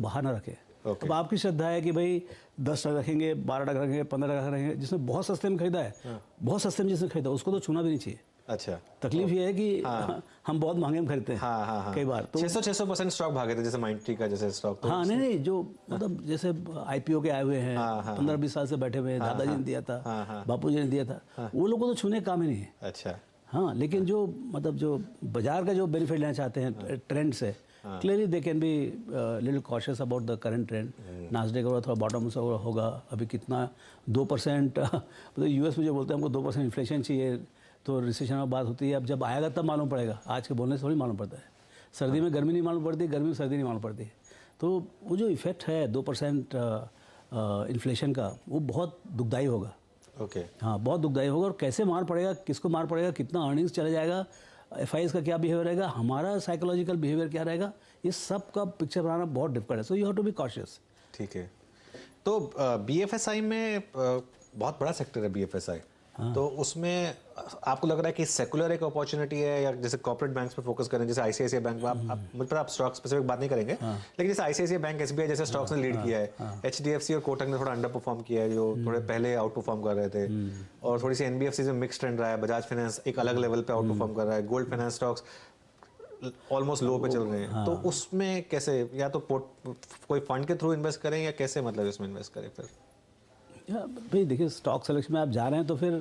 बाहर ना रखें। अब आपकी श्रद्धा है कि भाई 10 टका रखेंगे, 12 टका रखेंगे, 15 टका रखेंगे, जिसने बहुत सस्ते में खरीदा है, बहुत सस्ते में जिसने खरीदा उसको तो छूना भी नहीं चाहिए। अच्छा, तकलीफ ये है कि हम बहुत महंगे में खरीदते हैं कई बार। तो 600% स्टॉक भागे थे, जैसे माइंडट्री का जैसे स्टॉक। तो हाँ नहीं, जो मतलब जैसे IPO के आए हुए हैं, 15-20 साल से बैठे हुए हैं, दादाजी ने दिया था, बापू जी ने दिया था, वो लोगों को तो छूने का काम ही नहीं है। अच्छा, हाँ, लेकिन जो मतलब जो बाजार का जो बेनिफिट लेना चाहते हैं ट्रेंड से, clearly they can be little cautious about the current trend. Nasdaq का थोड़ा बॉटम होगा, अभी कितना 2% मतलब US में जो बोलते हैं हमको 2% इन्फ्लेशन चाहिए, तो रिसेशन में बात होती है। अब जब आएगा तब मालूम पड़ेगा, आज के बोलने से थोड़ी मालूम पड़ता है। सर्दी में गर्मी नहीं मालूम पड़ती, गर्मी में सर्दी नहीं मालूम पड़ती। तो वो जो इफेक्ट है 2% इन्फ्लेशन का, वो बहुत दुखदाई होगा। ओके, हाँ, बहुत दुखदाई होगा। और कैसे मार पड़ेगा, किसको मार पड़ेगा, कितना अर्निंग्स चला जाएगा, FIs का क्या बिहेवियर रहेगा, हमारा साइकोलॉजिकल बिहेवियर क्या रहेगा, ये सब का पिक्चर बनाना बहुत डिफिकल्ट है। So you have to be cautious. ठीक है। तो BFSI में बहुत बड़ा सेक्टर है BFSI। तो उसमें आपको लग रहा है कि सेकुलर एक अपॉर्चुनिटी है, या जैसे कॉर्पोरेट बैंक्स पे फोकस करें, जैसे ICICI बैंक, आप मुझ पर आप स्टॉक स्पेसिफिक बात नहीं करेंगे, लेकिन जैसे ICICI बैंक, SBI जैसे स्टॉक्स ने लीड किया है, HDFC और कोटक ने थोड़ा अंडर परफॉर्म किया है, जो थोड़े पहले आउट परफॉर्म कर रहे थे, और थोड़ी सी NBFC में मिक्स ट्रेंड रहा है, बजाज फाइनेंस एक अलग लेवल पे आउट परफॉर्म कर रहा है, गोल्ड फाइनेंस स्टॉक्स ऑलमोस्ट लो पे चल रहे हैं। तो उसमें कैसे, या तो कोई फंड के थ्रू इन्वेस्ट करें, या कैसे मतलब इसमें इन्वेस्ट करें फिर? भाई देखिए, स्टॉक सिलेक्शन में आप जा रहे हैं तो फिर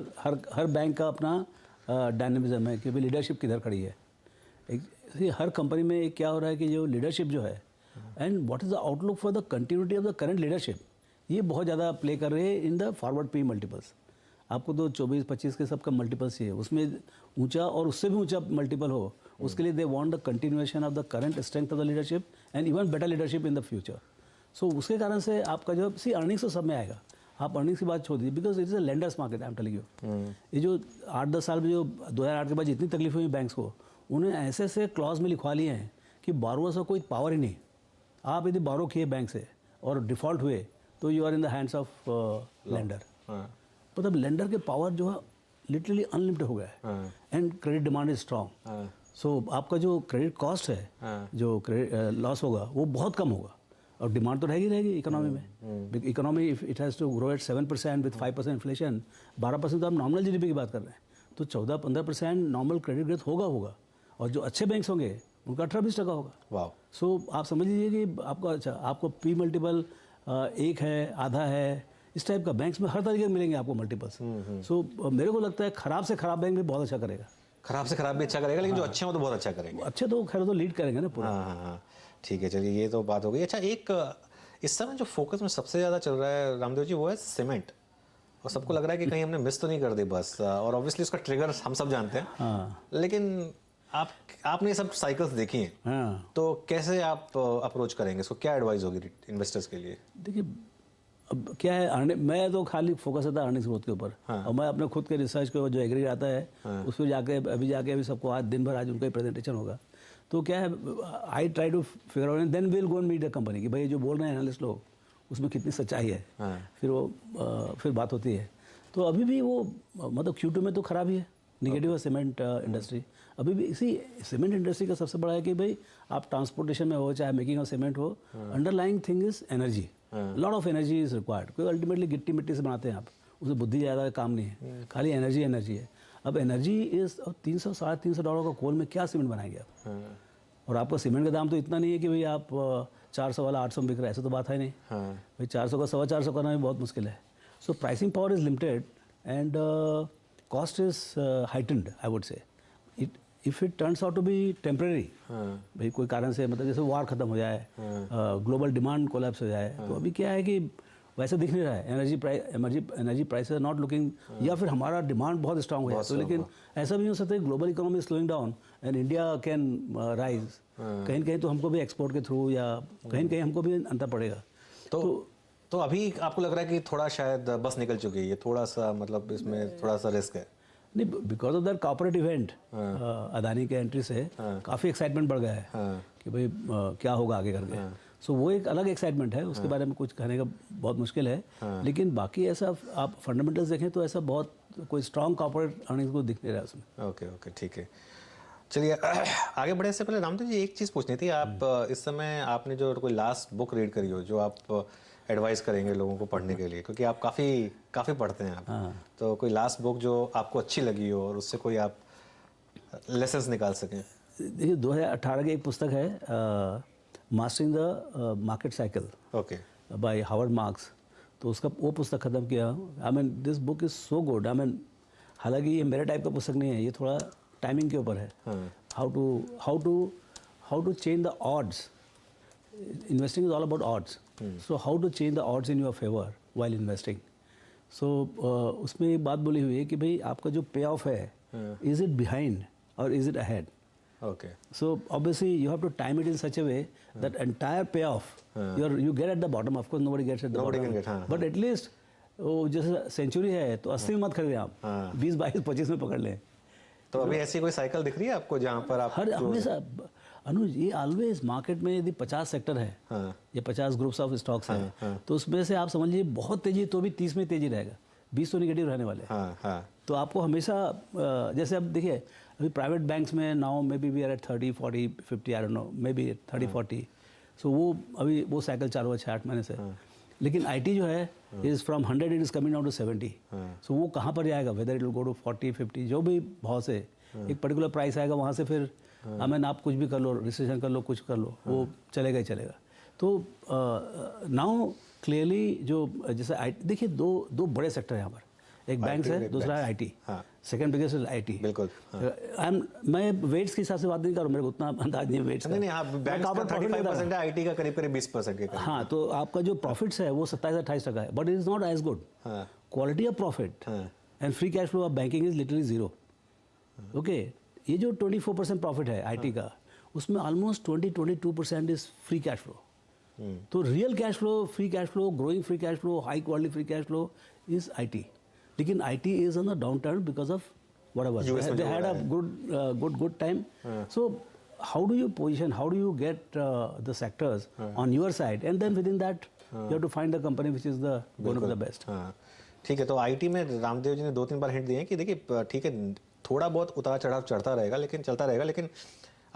हर बैंक का अपना डायनेमिज्म है कि भाई लीडरशिप किधर खड़ी है। हर कंपनी में क्या हो रहा है कि जो लीडरशिप जो है, and what is the outlook for the continuity of the current leadership, ये बहुत ज़्यादा प्ले कर रहे हैं in the forward PE multiples. आपको तो 24-25 के सबका मल्टीपल्स चाहिए, उसमें ऊंचा और उससे भी ऊंचा मल्टीपल हो, उसके लिए they want the continuation of the current strength of the leadership and even better leadership in the future. So उसके कारण से आपका जो अर्निंग्स तो सब में आएगा, आप अर्निंग्स की बात छोड़ दीजिए, because it is a lenders market. I am telling you, ये जो 8-10 साल में जो 2008 के बाद जितनी तकलीफ हुई बैंक्स को, उन्हें ऐसे ऐसे क्लॉज में लिखवा लिए हैं कि बारोअर्स का कोई पावर ही नहीं। आप यदि बारो किए बैंक से और डिफ़ॉल्ट हुए तो you are in the hands of lender. मतलब लेंडर के पावर जो है लिटरली अनलिमिटेड हो गया है, and credit demand is strong. So आपका जो क्रेडिट कॉस्ट है, जो क्रेडिट लॉस होगा, वो बहुत कम होगा, और डिमांड तो रहेगी इकोनॉमी में। Economy it has to grow at 7% with 5% inflation, 12% तो आप नॉर्मल GDP की बात कर रहे हैं, तो 14-15% नॉर्मल क्रेडिट ग्रोथ होगा। और जो अच्छे बैंक्स होंगे उनका 18-20% होगा। वाह। सो आप समझ लीजिए कि आपको आपको P मल्टीपल 1 है, आधा है, इस टाइप का बैंक्स में हर तरीके के मिलेंगे आपको मल्टीपल्स। सो मेरे को लगता है खराब से खराब बैंक भी बहुत अच्छा करेगा। खराब से खराब भी अच्छा करेगा, लेकिन जो अच्छे हो तो बहुत अच्छा करेंगे। अच्छे तो खैर तो लीड करेंगे ना पूरा। हाँ, ठीक है, चलिए ये तो बात हो गई। अच्छा, एक इस समय जो फोकस में सबसे ज़्यादा चल रहा है रामदेव जी, वो है सीमेंट। और सबको लग रहा है कि कहीं हमने मिस तो नहीं कर दी बस, और ऑब्वियसली उसका ट्रिगर हम सब जानते हैं। लेकिन आपने ये सब साइकिल्स देखी हैं, तो कैसे आप अप्रोच करेंगे इसको? क्या एडवाइस होगी इन्वेस्टर्स के लिए? देखिए, अब क्या है, मैं तो खाली फोकस रहता है अर्निंग्स ग्रोथ के ऊपर। और मैं अपने खुद के रिसर्च के जो एग्री आता है, उस पर जाके अभी सबको आज दिन भर आज उनका ही प्रेजेंटेशन होगा। तो क्या है, I try to figure out, then will go and meet the company कि भाई जो बोल रहे हैं एनालिस्ट लोग, उसमें कितनी सच्चाई है। फिर बात होती है। तो अभी भी वो मतलब Q2 में तो खराब ही है, निगेटिव है सीमेंट इंडस्ट्री अभी भी। इसी सीमेंट इंडस्ट्री का सबसे बड़ा है कि भाई आप ट्रांसपोर्टेशन में हो, चाहे मेकिंग ऑफ सीमेंट हो, underlying thing is energy. Lot of energy is required. कोई अल्टीमेटली गिट्टी मिट्टी से बनाते हैं आप, उसमें बुद्धि ज़्यादा काम नहीं है, खाली एनर्जी है। अब एनर्जी इज $300-350 का कोल में क्या सीमेंट बनाएंगे आप? और आपका सीमेंट का दाम तो इतना नहीं है कि भाई आप 400 वाला 800 में बिक रहा है, ऐसा तो बात है नहीं। भाई 400 का 425 करना भी बहुत मुश्किल है। So pricing power is limited and cost is heightened, I would say. If it turns out to be temporary, भाई कोई कारण से, मतलब जैसे वार खत्म हो जाए, ग्लोबल डिमांड कोलैप्स हो जाए, तो अभी क्या है कि वैसे दिख नहीं रहा है। Energy price are not looking, या फिर हमारा डिमांड बहुत स्ट्रांग हो जाए तो। लेकिन ऐसा भी हो सकता है global economy slowing down and India can rise. कहीं न कहीं तो हमको भी एक्सपोर्ट के थ्रू, या कहीं न कहीं हमको भी अंतर पड़ेगा। तो अभी आपको लग रहा है कि थोड़ा शायद बस निकल चुकी है, थोड़ा सा मतलब इसमें थोड़ा सा रिस्क है? नहीं, because of that corporate event, Adani के एंट्री से काफ़ी एक्साइटमेंट बढ़ गया है कि भाई क्या होगा आगे करके। सो वो एक अलग एक्साइटमेंट है, उसके बारे में कुछ कहने का बहुत मुश्किल है। लेकिन बाकी ऐसा आप फंडामेंटल्स देखें तो ऐसा बहुत कोई स्ट्रॉन्ग कॉर्पोरेट अर्निंग्स को दिख नहीं रहा है उसमें। ओके, ठीक है। चलिए आगे बढ़ने से पहले रामदेव जी एक चीज़ पूछनी थी। आप इस समय आपने जो कोई लास्ट बुक रीड करी हो जो आप एडवाइस करेंगे लोगों को पढ़ने के लिए, क्योंकि आप काफ़ी पढ़ते हैं आप, तो कोई लास्ट बुक जो आपको अच्छी लगी हो और उससे कोई आप लेसन्स निकाल सकें? देखिए 2018 की एक पुस्तक है mastering the market cycle okay, by Howard Marks. तो उसका वो पुस्तक ख़त्म किया। I mean this book is so good. I mean हालांकि ये मेरे टाइप का पुस्तक नहीं है, ये थोड़ा टाइमिंग के ऊपर है। How to change the odds. Investing is all about odds, so how to change the odds in your favour while investing. So उसमें एक बात बोली हुई है कि भाई आपका जो पे ऑफ है, इज इट बिहाइंड और is it ahead? okay, So obviously you have to time it in such a way that entire payoff you get at the bottom. Of course nobody gets at the bottom, but at least वो जैसे century है तो 80 में मत खरीदें आप, 20, 22, 25 में पकड़ लें। तो अभी ऐसी कोई साइकिल दिख रही है आपको जहाँ पर आप हर हमेशा अनुज ये ऑलवेज मार्केट में यदि 50 सेक्टर है या 50 ग्रुप्स ऑफ स्टॉक्स हैं, तो उसमें से आप समझ लीजिए बहुत तेजी तो भी 30 में तेजी रहेगा, 20 तो निगेटिव रहने वाले। तो आपको हमेशा जैसे अब देखिए अभी प्राइवेट बैंक्स में now maybe we are at 30, 40, 50, I don't know, maybe 30, 40। So वो अभी वो साइकिल चालू है 6-8 महीने से। लेकिन आईटी जो है is from 100 it is coming down to 70। So वो कहाँ पर जाएगा, whether it will go to 40, 50, जो भी भाव से एक पर्टिकुलर प्राइस आएगा वहाँ से फिर मीन आप कुछ भी कर लो, रिसेशन कर लो, कुछ कर लो, वो चलेगा ही चलेगा। तो नाउ क्लियरली जो जैसे देखिए दो बड़े सेक्टर हैं यहाँ पर, एक बैंक है, दूसरा है IT. Second biggest is IT. बिल्कुल। मैं वेट्स के हिसाब से बात नहीं कर रहा हूँ, मेरे को उतना अंदाज नहीं है वेट्स का। नहीं आप बैंक का 35% है, आईटी का करीब 20% के करीब। हाँ, तो आपका जो प्रॉफिट्स है वो 27-28% है, but it is not as good quality of profit and free cash flow of banking is literally zero. Okay, ये जो 24% प्रॉफिट है आईटी का, उसमें almost 20-22% is free cash flow. तो real cash flow, free cash flow, growing free cash flow, high quality free cash flow is IT. लेकिन IT is on the downturn because of whatever. They had a good time. So how do you position? How do you get the sectors on your side? And then within that, you have to find the company which is the one of the best. ठीक है, तो IT में रामदेव जी ने 2-3 बार hint दिए हैं कि देखिए ठीक है थोड़ा बहुत उतार चढ़ाव चलता रहेगा, लेकिन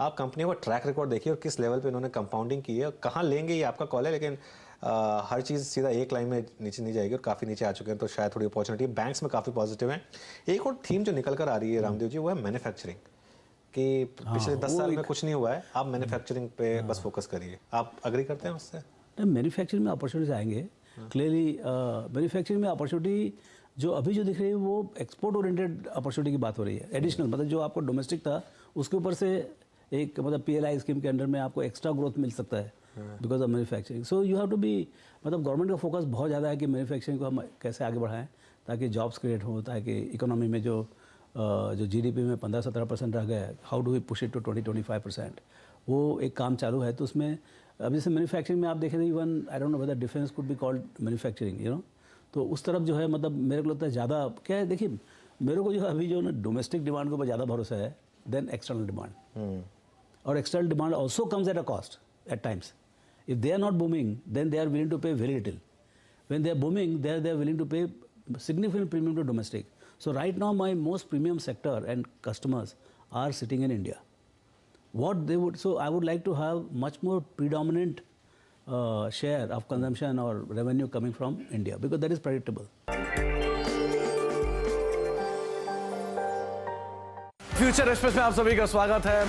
आप कंपनियों का ट्रैक रिकॉर्ड देखिए और किस लेवल पे इन्होंने कंपाउंडिंग की है और कहाँ लेंगे ये आपका कॉल है। लेकिन हर चीज़ सीधा एक लाइन में नीचे नहीं जाएगी और काफ़ी नीचे आ चुके हैं, तो शायद थोड़ी अपॉर्चुनिटी बैंक्स में काफ़ी पॉजिटिव है। एक और थीम जो निकल कर आ रही है रामदेव जी, वो है मैन्युफैक्चरिंग, कि पिछले 10 साल में कुछ नहीं हुआ है, आप मैन्युफैक्चरिंग पे बस फोकस करिए। आप अग्री करते हैं उससे? मैन्युफैक्चरिंग में अपॉर्चुनिटीज आएंगे क्लियरली। मैन्युफैक्चरिंग में अपॉर्चुनिटी जो अभी जो दिख रही है वो एक्सपोर्ट ओरिएंटेड अपॉर्चुनिटी की बात हो रही है। एडिशनल मतलब जो आपको डोमेस्टिक था उसके ऊपर से एक मतलब PLI स्कीम के अंडर में आपको एक्स्ट्रा ग्रोथ मिल सकता है because of manufacturing. So you have to be मतलब गवर्नमेंट का फोकस बहुत ज़्यादा है कि मैन्युफैक्चरिंग को हम कैसे आगे बढ़ाएं ताकि जॉब्स क्रिएट हो, ताकि इकोनॉमी में जो GDP में 15-17% रह गया है, how do we push it to 20-25%, वो एक काम चालू है। तो उसमें अब जैसे मैन्युफैक्चरिंग में आप देखें even I don't know whether defence could be called manufacturing, you know. तो उस तरफ जो है मतलब मेरे को लगता है ज़्यादा क्या है, देखिए मेरे को जो है अभी जो ना डोमेस्टिक डिमांड के ऊपर ज़्यादा भरोसा है देन एक्सटर्नल डिमांड। और external demand also comes at a cost at times. If they are not booming, then they are willing to pay very little. When they are booming, they are willing to pay significant premium to domestic. So right now, my most premium sector and customers are sitting in India. What they would, so I would like to have much more predominant share of consumption or revenue coming from India because that is predictable. Future express में आप सभी का स्वागत है।